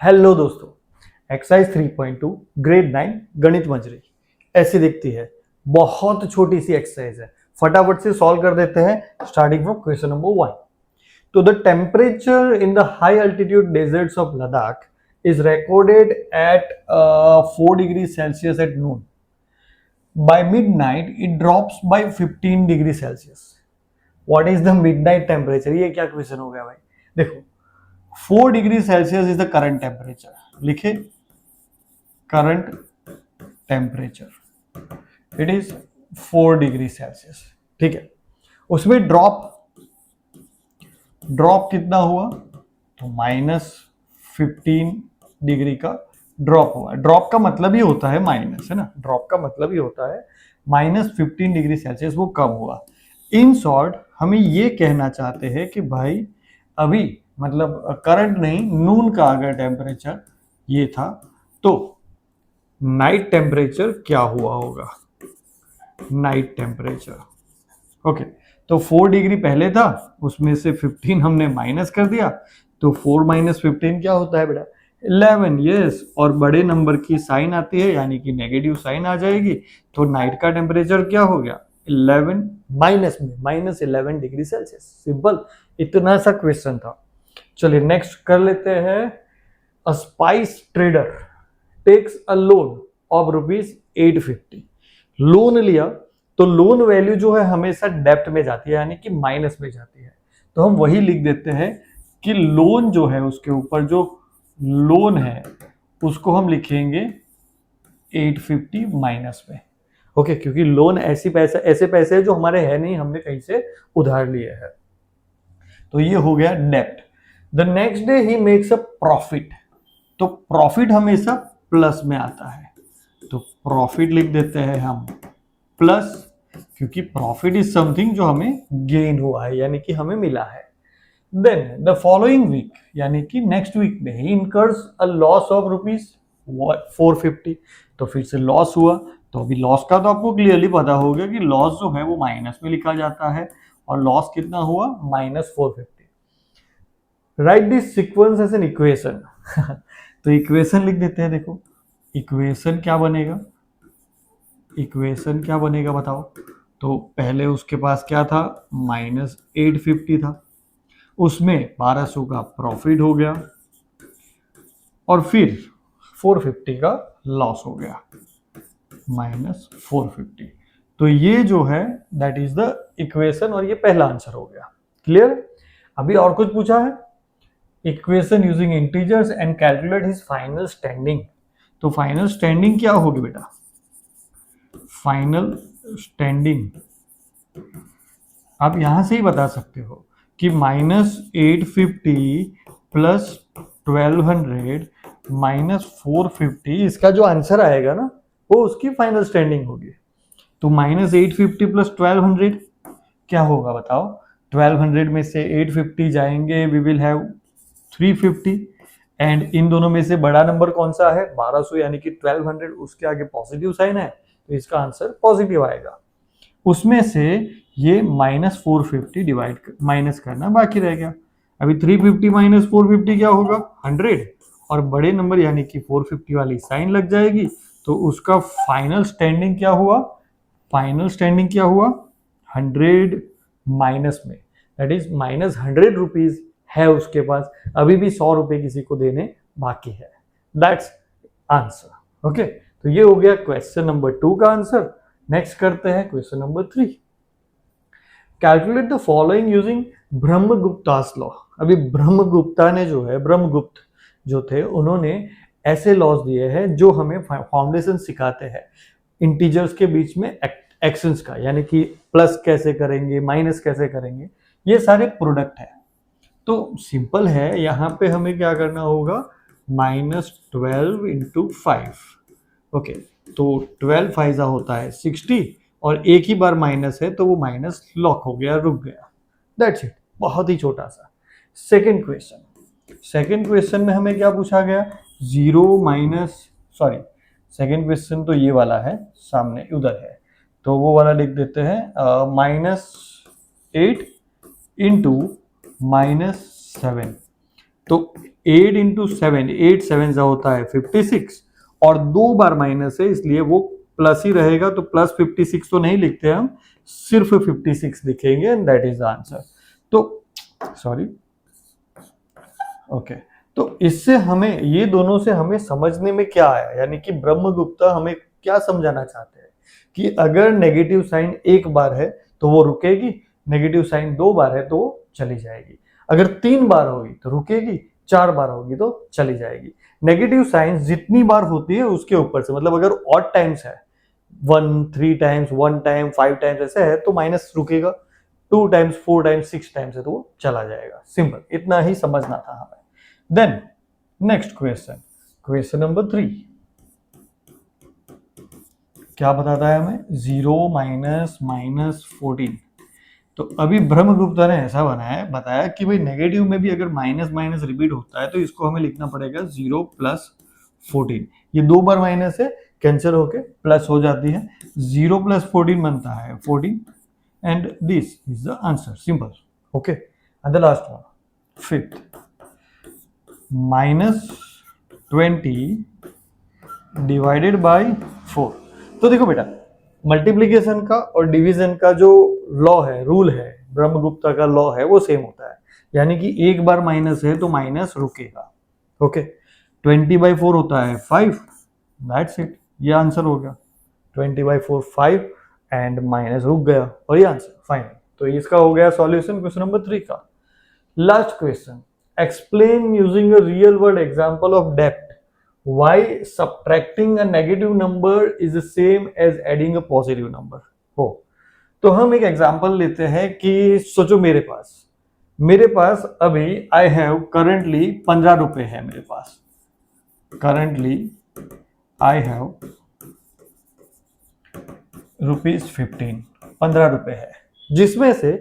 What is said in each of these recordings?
Hello दोस्तों, exercise 3.2 grade 9 गणित मंजरी ऐसी दिखती है। बहुत छोटी सी एक्सरसाइज है, फटाफट से सॉल्व कर देते हैं। Starting from question number 1। तो the temperature in the high altitude desserts of Ladakh is recorded at 4 degrees Celsius at noon. By midnight, it drops by 15 degrees Celsius. What is the midnight temperature? ये क्या question हो गया भाई? देखो, 4 degree Celsius is the current temperature. लिखे current temperature it is 4 degree Celsius. ठीक है, उसमें ड्रॉप कितना हुआ? तो -15 डिग्री का ड्रॉप हुआ। ड्रॉप का मतलब ही होता है माइनस, है ना? ड्रॉप का मतलब ही होता है -15 डिग्री सेल्सियस वो कम हुआ। इन शॉर्ट हमें ये कहना चाहते हैं कि भाई अभी मतलब करंट नहीं, नून का अगर टेम्परेचर ये था तो नाइट टेम्परेचर क्या हुआ होगा? Night temperature, okay. तो 4 डिग्री पहले था, उसमें से 15 हमने माइनस कर दिया, तो 4 - 15 क्या होता है बेटा? 11। यस, और बड़े नंबर की साइन आती है यानी कि नेगेटिव साइन आ जाएगी, तो नाइट का टेम्परेचर क्या हो गया? 11 माइनस में -11 डिग्री सेल्सियस। सिंपल, इतना सा क्वेश्चन था। चलिए नेक्स्ट कर लेते हैं। A spice trader takes a loan of ₹850। Loan लिया तो लोन वैल्यू जो है हमेशा डेप्ट में जाती है यानी कि माइनस में जाती है, तो हम वही लिख देते हैं कि लोन जो है उसके ऊपर जो लोन है उसको हम लिखेंगे 850 माइनस में। ओके, क्योंकि लोन ऐसे पैसे हैं जो हमारे है नहीं, हमने कहीं से उधार लिए हैं। तो ये हो गया डेप्ट। The next day he makes a profit. तो प्रॉफिट हमेशा प्लस में आता है, तो प्रॉफिट लिख देते हैं हम प्लस, क्योंकि प्रॉफिट इज समथिंग जो हमें गेन हुआ है यानी कि हमें मिला है। देन द फॉलोइंग वीक यानी कि नेक्स्ट वीक में ही इनकर्स अ लॉस ऑफ ₹450। तो फिर से लॉस हुआ, तो अभी लॉस का तो आपको क्लियरली पता होगा कि लॉस जो है वो माइनस में लिखा जाता है, और लॉस कितना हुआ? -450। Write this sequence as an equation. तो इक्वेशन लिख देते हैं। देखो इक्वेशन क्या बनेगा? इक्वेशन क्या बनेगा बताओ? तो पहले उसके पास क्या था? -850 था, उसमें 1200 का प्रॉफिट हो गया, और फिर 450 का लॉस हो गया, -450। तो ये जो है दैट इज द इक्वेशन, और ये पहला आंसर हो गया। क्लियर? अभी और कुछ पूछा है? Equation using integers and calculate his final standing. तो फाइनल स्टैंडिंग क्या होगी बेटा? फाइनल स्टैंडिंग आप यहां से ही बता सकते हो कि -850 प्लस 1200 -450, इसका जो आंसर आएगा ना वो उसकी फाइनल स्टैंडिंग होगी। तो -850 प्लस 1200 क्या होगा बताओ? 1200 में से 850 जाएंगे, वी विल हैव 350, एंड इन दोनों में से बड़ा नंबर कौन सा है? 1200 यानी कि 1200, उसके आगे पॉजिटिव साइन है, तो इसका आंसर पॉजिटिव आएगा। उसमें से ये -450 डिवाइड माइनस करना बाकी रह गया। अभी 350 - 450 क्या होगा? 100, और बड़े नंबर यानी कि 450 वाली साइन लग जाएगी, तो उसका फाइनल स्टैंडिंग क्या हुआ? फाइनल स्टैंडिंग क्या हुआ? 100 माइनस में, दैट इज -100 रुपीज है उसके पास, अभी भी 100 रुपए किसी को देने बाकी है। That's answer. ओके, तो ये हो गया क्वेश्चन नंबर 2 का आंसर। नेक्स्ट करते हैं question number 3। Calculate the following using Brahmagupta's law. अभी ब्रह्मगुप्ता ने जो है, ब्रह्मगुप्त जो थे, उन्होंने ऐसे लॉज दिए हैं जो हमें फाउंडेशन सिखाते हैं इंटीजर्स के बीच में एक्शंस का, यानी कि प्लस कैसे करेंगे, माइनस कैसे करेंगे, ये सारे प्रोडक्ट है। तो सिंपल है, यहाँ पे हमें क्या करना होगा? -12 × 5। ओके, तो 12 फाइजा होता है 60, और एक ही बार माइनस है तो वो माइनस लॉक हो गया, रुक गया। दैट्स इट, बहुत ही छोटा सा। सेकेंड क्वेश्चन में हमें क्या पूछा गया? सेकेंड क्वेश्चन तो ये वाला है, सामने उधर है, तो वो वाला लिख देते हैं। -8 × -7। तो 8 इंटू 7, 8 7 जा होता है 56, और 2 बार माइनस है इसलिए वो प्लस ही रहेगा, तो प्लस 56 तो नहीं लिखते हम, सिर्फ 56 लिखेंगे and that is the answer. तो सॉरी, ओके, तो इससे हमें, ये दोनों से हमें समझने में क्या आया, यानी कि ब्रह्मगुप्ता हमें क्या समझाना चाहते हैं कि अगर नेगेटिव साइन एक बार है तो वो रुकेगी, नेगेटिव साइन 2 बार है तो वो चली जाएगी, अगर 3 बार होगी तो रुकेगी, 4 बार होगी तो चली जाएगी। नेगेटिव साइन जितनी बार होती है उसके ऊपर से, मतलब अगर ऑड टाइम्स है 1 3 टाइम्स, 1 टाइम, 5 टाइम्स ऐसे है तो माइनस रुकेगा, 2 टाइम्स, 4 टाइम्स, 6 टाइम्स है तो वो चला जाएगा। सिंपल, इतना ही समझना था हमें। Then next question, question number 3 क्या बताता है हमें, 0 माइनस माइनस 14। तो अभी ब्रह्मगुप्ता ने ऐसा बताया कि भाई नेगेटिव में भी अगर माइनस माइनस रिपीट होता है तो इसको हमें लिखना पड़ेगा 0 प्लस 14। ये 2 बार माइनस है, कैंसिल होके प्लस हो जाती है, 0 प्लस 14 बनता है 14 and this is the answer, simple. Okay, and the last one, fifth, minus 20 divided by 4। तो देखो बेटा, मल्टीप्लीकेशन का और डिवीजन का जो लॉ है, रूल है, ब्रह्मगुप्ता का लॉ है, वो सेम होता है, यानी कि एक बार माइनस है तो माइनस रुकेगा। ओके, 20/4 होता है 5, दैट्स इट, ये आंसर हो गया, 20/4 5 एंड माइनस रुक गया और ये आंसर फाइनल। तो इसका हो गया सॉल्यूशन क्वेश्चन नंबर 3 का। Last question, explain using a real world example of डेप्ट why subtracting a negative number is the same as adding a positive number हो। तो हम एक एग्जांपल लेते हैं कि सोचो मेरे पास अभी आई हैव करंटली 15 रुपए है मेरे पास, करंटली आई हैव ₹15, 15 रुपए है, जिसमें से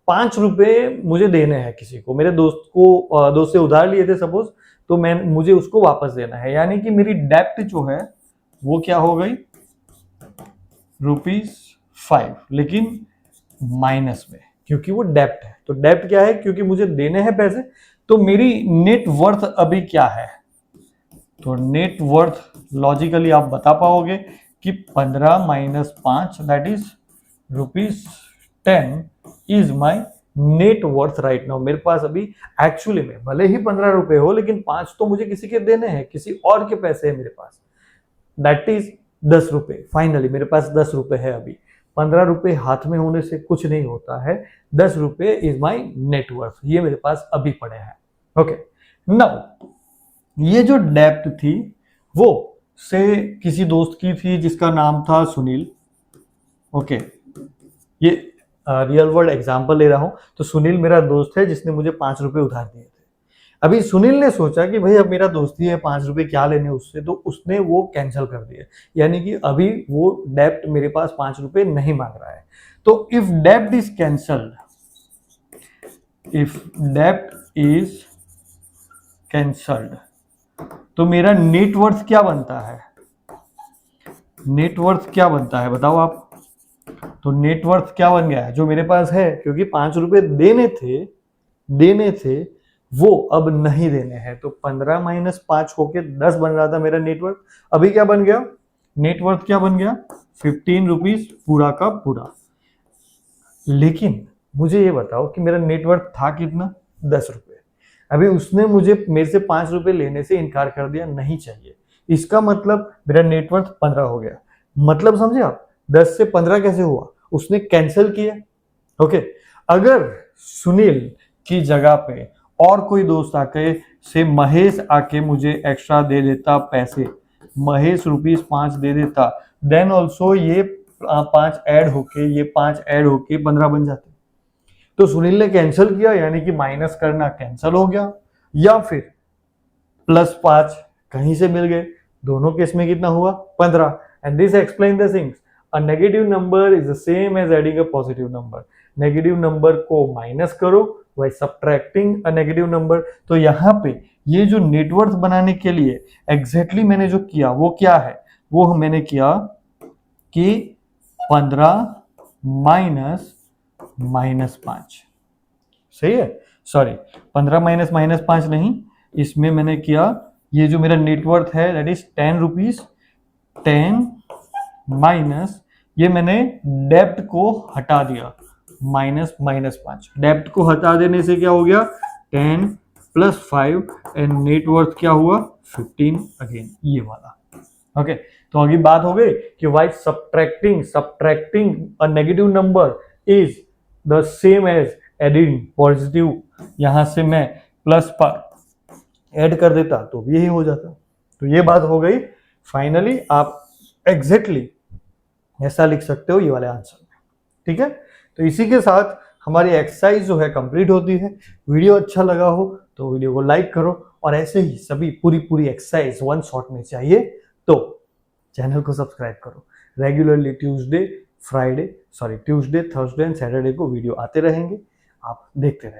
5 रुपए मुझे देने हैं किसी को, मेरे दोस्त से उधार लिए थे सपोज, तो मुझे उसको वापस देना है, यानी कि मेरी डेप्ट जो है वो क्या हो गई, ₹5, लेकिन माइनस में, क्योंकि वो डेप्ट है। तो डेप्ट क्या है, क्योंकि मुझे देने हैं पैसे, तो मेरी नेट वर्थ अभी क्या है, तो नेट वर्थ लॉजिकली आप बता पाओगे कि 15 minus 5 that is ₹10 is my net worth right now. मेरे पास अभी एक्चुअली में भले ही 15 रुपए हो, लेकिन 5 तो मुझे किसी के देने हैं, किसी और के पैसे है मेरे पास, दैट इज 10 रुपए। फाइनली मेरे पास 10 रुपए है अभी, 15 रुपए हाथ में होने से कुछ नहीं होता है, 10 रुपए इज माई नेटवर्थ, ये मेरे पास अभी पड़े हैं। ओके, नाउ ये जो डेप्ट थी वो से किसी दोस्त की थी जिसका नाम था सुनील। ओके, ये रियल वर्ल्ड एग्जांपल ले रहा हूं, तो सुनील मेरा दोस्त है जिसने मुझे 5 रुपए उधार दिए थे। अभी सुनील ने सोचा कि भाई अब मेरा दोस्ती है, 5 रुपए क्या लेने उससे, तो उसने वो कैंसिल कर दिया, यानी कि अभी वो डेप्ट मेरे पास 5 रुपए नहीं मांग रहा है। तो if dept is cancelled, if dept is cancelled, तो मेरा नेटवर्थ क्या बनता है, नेटवर्थ क्या बनता है बताओ आप। तो नेटवर्थ क्या बन गया है, जो मेरे पास है, क्योंकि 5 रुपए देने थे वो अब नहीं देने हैं, तो 15 माइनस 5 होके 10 बन रहा था मेरा नेटवर्थ, अभी क्या बन गया, नेटवर्थ क्या बन गया, 15 रुपीज पूरा का पूरा। लेकिन मुझे ये बताओ कि मेरा नेटवर्थ था कितना, 10 रुपए। अभी उसने मेरे से 5 रुपए लेने से इनकार कर दिया, नहीं चाहिए, इसका मतलब मेरा नेटवर्थ 15 हो गया। मतलब समझे आप, 10 से 15 कैसे हुआ, उसने कैंसिल किया। ओके, अगर सुनील की जगह पे और कोई दोस्त आके से महेश आके मुझे एक्स्ट्रा दे देता पैसे, महेश ₹5 दे देता, देन ऑल्सो ये 5 ऐड होके, ये 5 ऐड होके 15 बन जाते। तो सुनील ने कैंसिल किया, यानी कि माइनस करना कैंसिल हो गया, या फिर +5 कहीं से मिल गए, दोनों केस में कितना हुआ, 15। And this explain the things, a negative number is the same as adding a positive number. Negative number को माइनस करो by subtracting a negative number. तो यहाँ पे ये जो नेटवर्थ बनाने के लिए एग्जैक्टली मैंने जो किया वो क्या है, वो मैंने किया कि 15 माइनस -5, सही है, सॉरी 15 माइनस -5 नहीं, इसमें मैंने किया, ये जो मेरा नेटवर्थ है दैट इज 10 रुपीज, 10 माइनस ये मैंने डेब्ट को हटा दिया, -5। डेब्ट को हटा देने से क्या हो गया, 10 + 5 एंड नेटवर्थ क्या हुआ, 15 अगेन ये वाला। ओके तो अभी बात हो गई कि why subtracting a negative number is the same as adding positive. यहां से मैं प्लस पर ऐड कर देता तो भी यही हो जाता। तो ये बात हो गई। फाइनली आप एग्जैक्टली ऐसा लिख सकते हो ये वाले आंसर में। ठीक है, तो इसी के साथ हमारी एक्सरसाइज जो है कंप्लीट होती है। वीडियो अच्छा लगा हो तो वीडियो को लाइक करो, और ऐसे ही सभी पूरी एक्सरसाइज वन शॉट में चाहिए तो चैनल को सब्सक्राइब करो। Regularly Tuesday, Thursday and Saturday को वीडियो आते रहेंगे, आप देखते रहें।